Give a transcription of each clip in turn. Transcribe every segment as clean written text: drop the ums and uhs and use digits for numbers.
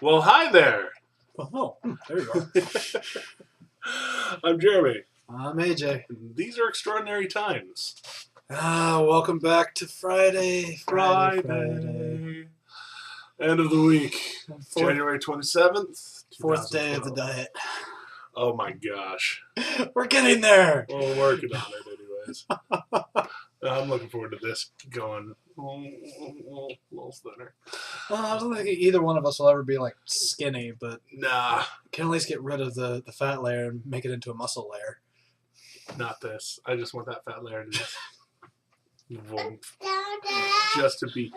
Well, hi there. Oh, there you go. I'm Jeremy. I'm AJ. These are extraordinary times. Welcome back to Friday. Friday. End of the week. January 27th. Fourth day of the diet. Oh my gosh. We're getting there. We're working on it anyways. I'm looking forward to this going a little thinner. I don't think either one of us will ever be like skinny, but Nah. can at least get rid of the fat layer and make it into a muscle layer. Not this. I just want that fat layer to just to be.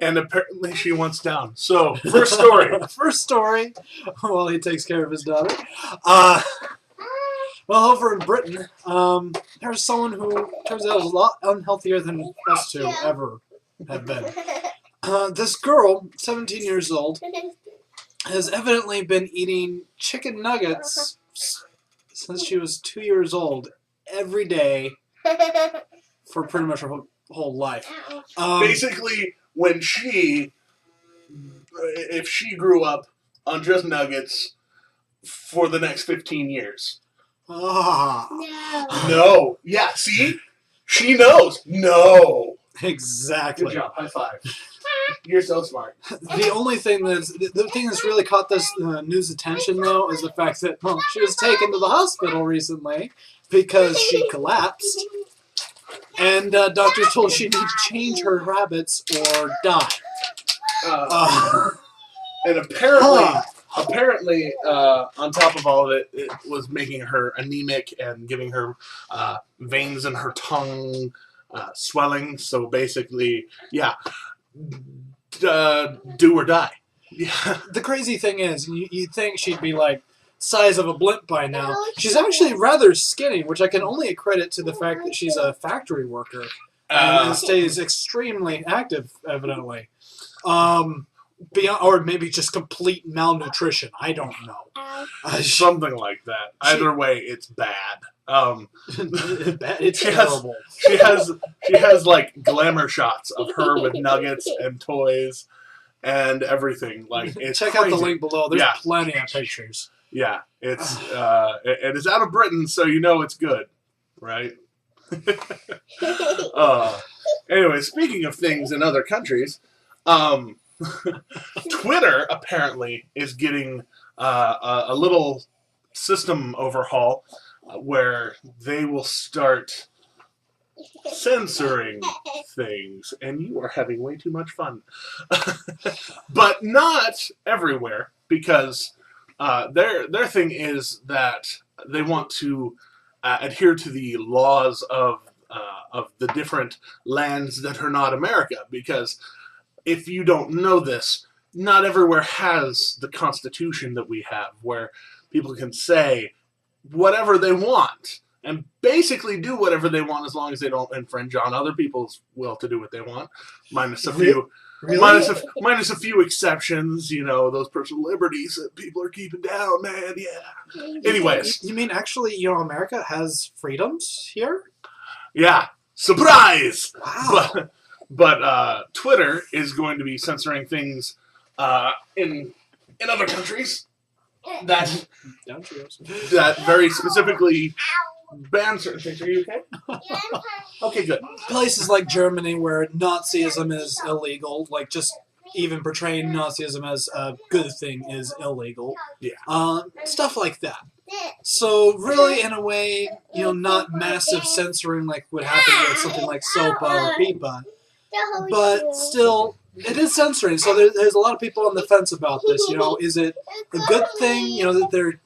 And apparently she wants down. So, first story. First story, while he takes care of his daughter. Well, over in Britain, there's someone who turns out is a lot unhealthier than us two ever have been. This girl, 17 years old, has evidently been eating chicken nuggets since she was 2 years old every day for pretty much her whole life. Basically, if she grew up on just nuggets for the next 15 years. No. Yeah, see? She knows. No. Exactly. Good job. High five. You're so smart. The only thing that's really caught this news attention, though, is the fact that she was taken to the hospital recently because she collapsed, and doctors told she needed to change her habits or die. And apparently, on top of all of it, it was making her anemic and giving her veins in her tongue swelling. So basically, yeah, do or die. Yeah. The crazy thing is, you'd think she'd be like size of a blimp by now. She's actually rather skinny, which I can only accredit to the fact that she's a factory worker and stays extremely active, evidently. Beyond, or maybe just complete malnutrition. I don't know. Something like that. Either way, it's bad. It's terrible. She has like glamour shots of her with nuggets and toys and everything. Like, it's check crazy. out the link below. There's plenty of pictures. Yeah, it's it is out of Britain, so you know it's good, right? Anyway, speaking of things in other countries, Twitter apparently is getting a little system overhaul where they will start censoring things, and you are having way too much fun. But not everywhere, because their thing is that they want to adhere to the laws of the different lands that are not America, because if you don't know this, not everywhere has the Constitution that we have, where people can say whatever they want and basically do whatever they want as long as they don't infringe on other people's will to do what they want, minus a few, minus a few exceptions. You know, those personal liberties that people are keeping down, man. Yeah. Anyways, you mean actually, America has freedoms here? Yeah. Surprise! Wow. But Twitter is going to be censoring things in other countries that very specifically ban certain things. Are you okay? Okay, good. Places like Germany where Nazism is illegal, like just even portraying Nazism as a good thing is illegal. Yeah. Stuff like that. So really, in a way, not massive censoring like would happen with something like SOPA or PIPA. But still, it is censoring. So there's a lot of people on the fence about this. Is it a good thing, that they're,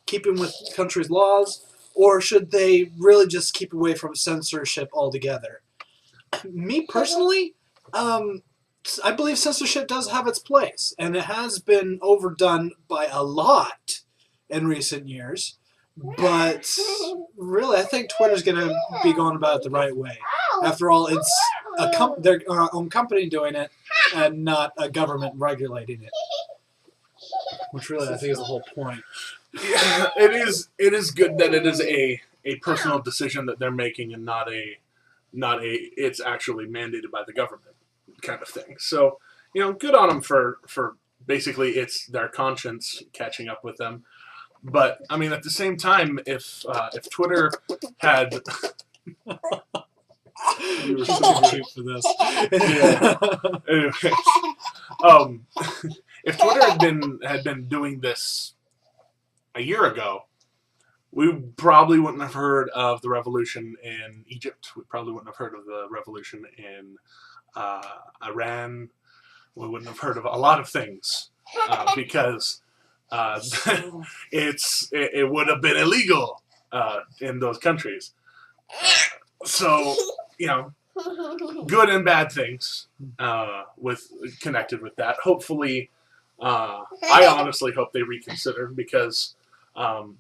keeping with countries' laws? Or should they really just keep away from censorship altogether? Me personally, I believe censorship does have its place. And it has been overdone by a lot in recent years. But really, I think Twitter's going to be going about it the right way. After all, it's their own company doing it and not a government regulating it. Which really, I think, is the whole point. Yeah, it is good that it is a personal decision that they're making and not a it's actually mandated by the government kind of thing. So, good on them for basically it's their conscience catching up with them. But I mean, at the same time, if Twitter had You were so cute for this. yeah. Anyways, if Twitter had been doing this a year ago, we probably wouldn't have heard of the revolution in Egypt. We probably wouldn't have heard of the revolution in Iran. We wouldn't have heard of a lot of things because it would have been illegal in those countries. So, you know, good and bad things connected with that. Hopefully, I honestly hope they reconsider because, you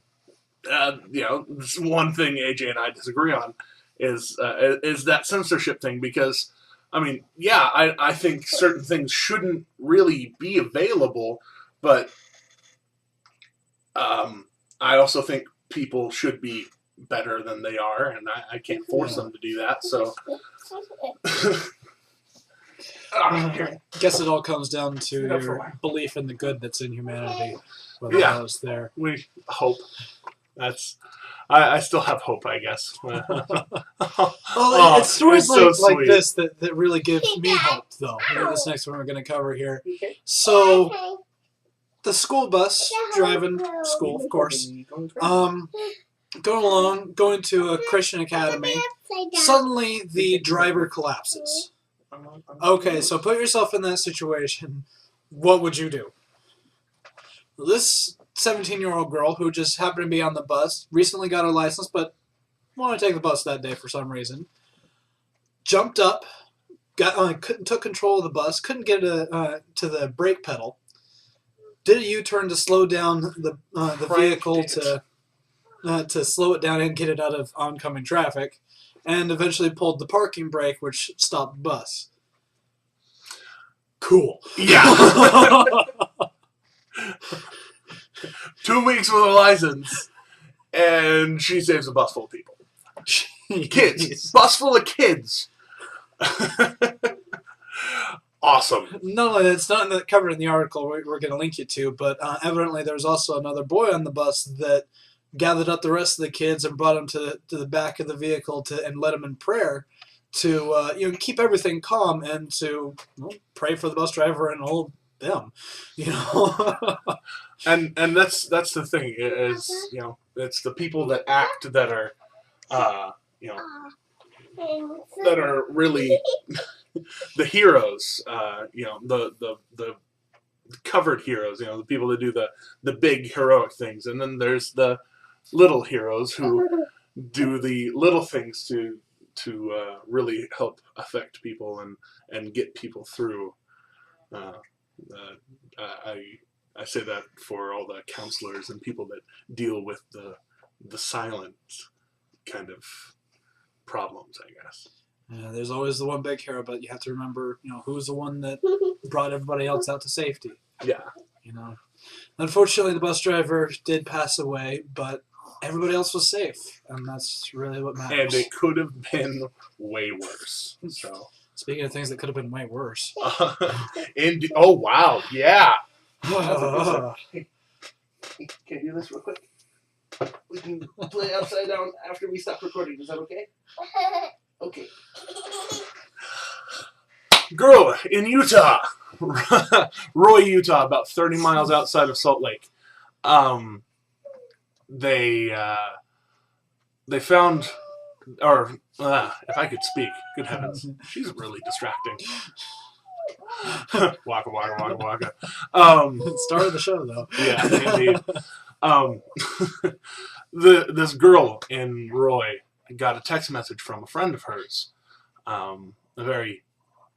know, this one thing AJ and I disagree on is that censorship thing because, I mean, yeah, I think certain things shouldn't really be available, but I also think people should be better than they are, and I can't force them to do that. So, I guess it all comes down to your belief in the good that's in humanity. Whether it's there. We hope. I still have hope, I guess. Well, it's stories like this that really give me hope, though. This next one we're going to cover here. So, the school bus driving school, of course, going along, going to a Christian academy. Suddenly, the driver collapses. Okay, so put yourself in that situation. What would you do? This 17-year-old girl who just happened to be on the bus, recently got her license, but wanted to take the bus that day for some reason, jumped up, took control of the bus, couldn't get to the brake pedal, did a U-turn to slow down the vehicle to slow it down and get it out of oncoming traffic, and eventually pulled the parking brake, which stopped the bus. Cool. Yeah. 2 weeks with a license, and she saves a bus full of people. Kids. Bus full of kids. Awesome. No, it's not covered in the article we're going to link you to, but evidently there's also another boy on the bus that gathered up the rest of the kids and brought them to the back of the vehicle and led them in prayer to keep everything calm and to pray for the bus driver and all them, And that's the thing is, it's the people that act that are that are really the heroes, the covered heroes, the people that do the big heroic things, and then there's the little heroes who do the little things to really help affect people and get people through. I say that for all the counselors and people that deal with the silent kind of problems, I guess. There's always the one big hero, but you have to remember, who's the one that brought everybody else out to safety. Yeah. Unfortunately, the bus driver did pass away, but everybody else was safe, and that's really what matters. And it could have been way worse. So. Speaking of things that could have been way worse. Oh, wow. Yeah. Hey, can I do this real quick? We can play upside down after we stop recording. Is that okay? Okay. Girl in Utah. Roy, Utah, about 30 miles outside of Salt Lake. They found... Or, if I could speak, good heavens, she's really distracting. Waka, waka, waka, waka. Start of the show, though. Yeah, indeed. This girl in Roy got a text message from a friend of hers. A very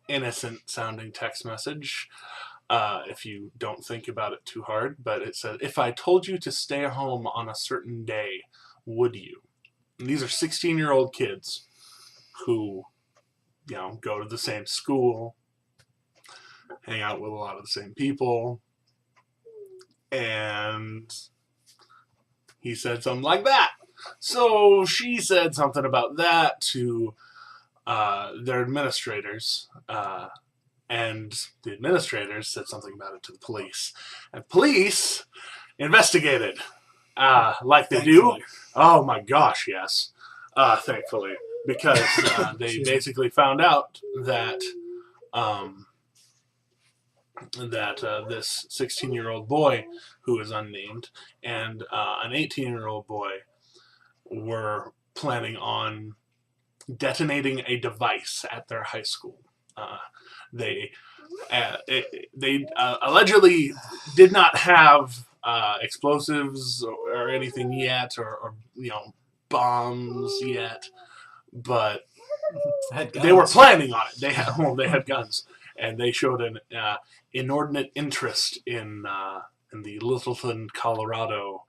innocent-sounding text message, if you don't think about it too hard. But it said, "If I told you to stay home on a certain day, would you?" And these are 16-year-old kids who, go to the same school, hang out with a lot of the same people, and he said something like that. So she said something about that to their administrators, And the administrators said something about it to the police. And police investigated, like they do. Oh my gosh, yes. Thankfully. Because they basically found out that this 16-year-old boy, who is unnamed, and an 18-year-old boy were planning on detonating a device at their high school. They allegedly did not have explosives or anything yet, or bombs yet, but they were planning on it. They had guns, and they showed an inordinate interest in the Littleton, Colorado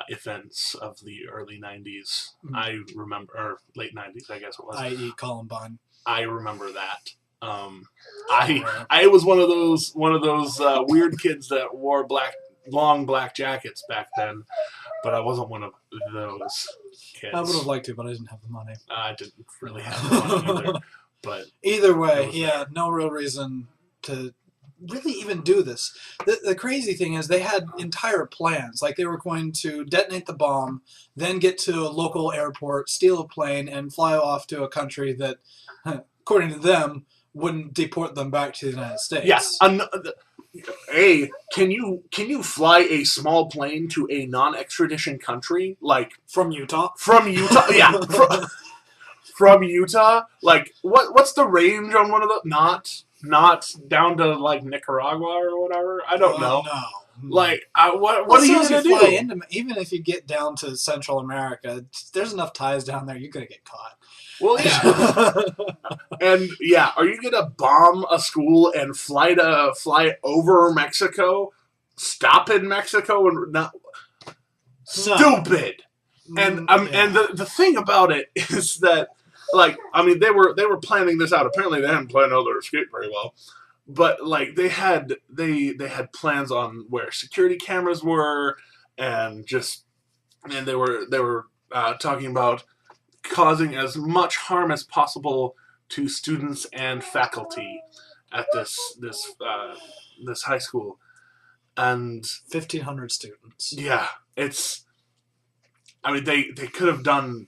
events of the early 90s. I remember, or late 90s, I guess it was. I.e. Columbine. I remember that. I was one of those weird kids that wore long black jackets back then, but I wasn't one of those kids. I would have liked to, but I didn't have the money. I didn't really have the money either. But either way, yeah, no real reason to really even do this. The crazy thing is they had entire plans. Like they were going to detonate the bomb, then get to a local airport, steal a plane, and fly off to a country that, according to them, wouldn't deport them back to the United States. Yes. Can you fly a small plane to a non-extradition country, like from Utah? From Utah, yeah. From Utah, like what's the range on one of the not down to like Nicaragua or whatever? I don't know. No. Like what are you gonna do? Even if you get down to Central America, there's enough ties down there. You're gonna get caught. Well, yeah. And yeah, are you gonna bomb a school and fly over Mexico, stop in Mexico, and not stupid? And and the thing about it is that, like, I mean, they were planning this out. Apparently, they hadn't planned out their escape very well, but like they had plans on where security cameras were, and they were talking about causing as much harm as possible to students and faculty at this high school, and 1,500 students. Yeah, I mean, they could have done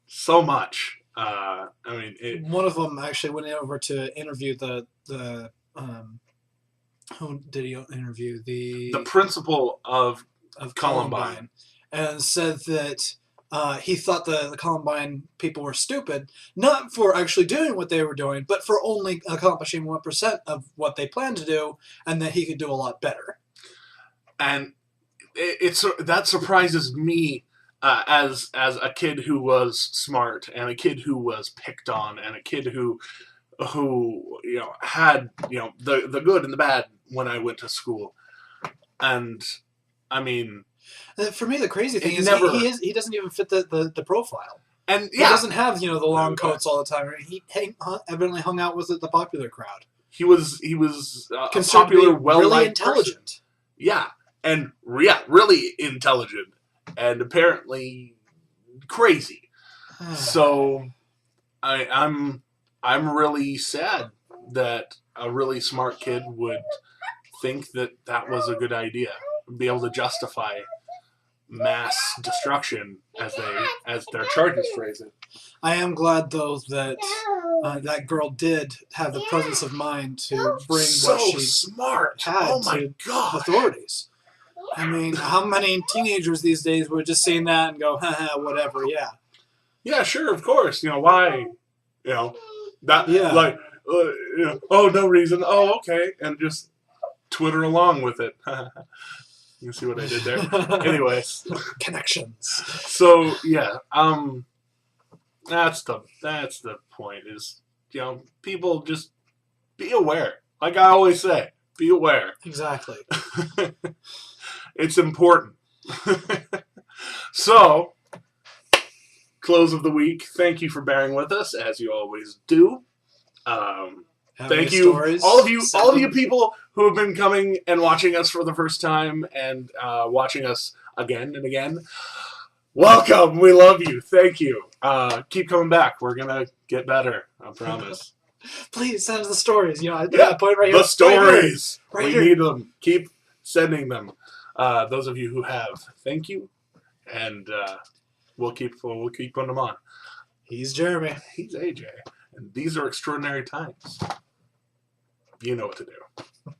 so much. One of them actually went over to interview the who did he interview? The principal of Columbine, and said that he thought the Columbine people were stupid, not for actually doing what they were doing, but for only accomplishing 1% of what they planned to do, and that he could do a lot better. And that surprises me. As a kid who was smart, and a kid who was picked on, and a kid who had the good and the bad when I went to school, and I mean, for me the crazy thing is he doesn't even fit the profile, and he doesn't have the long coats all the time. He evidently hung out with the popular crowd. He was popular, really intelligent. Person. Yeah, and really intelligent. And apparently crazy. So I'm really sad that a really smart kid would think that was a good idea. Be able to justify mass destruction as their charges phrase it. I am glad though that that girl did have the presence of mind to bring what she smart. had to authorities. I mean, how many teenagers these days would just see that and go, haha, whatever, yeah. Yeah, sure, of course. Why? That, yeah. Like, oh, no reason. Oh, okay. And just Twitter along with it. You see what I did there? Anyways. Connections. So, yeah. That's the point is, people just be aware. Like I always say, be aware. Exactly. It's important. So, close of the week. Thank you for bearing with us, as you always do. Thank you, all of you people who have been coming and watching us for the first time and watching us again and again. Welcome. We love you. Thank you. Keep coming back. We're gonna get better. I promise. Please send us the stories. You know, at that point right here. The stories. Right we here. need them. Keep sending them. Those of you who have, thank you, and we'll keep putting them on. He's Jeremy. He's AJ, and these are extraordinary times. You know what to do.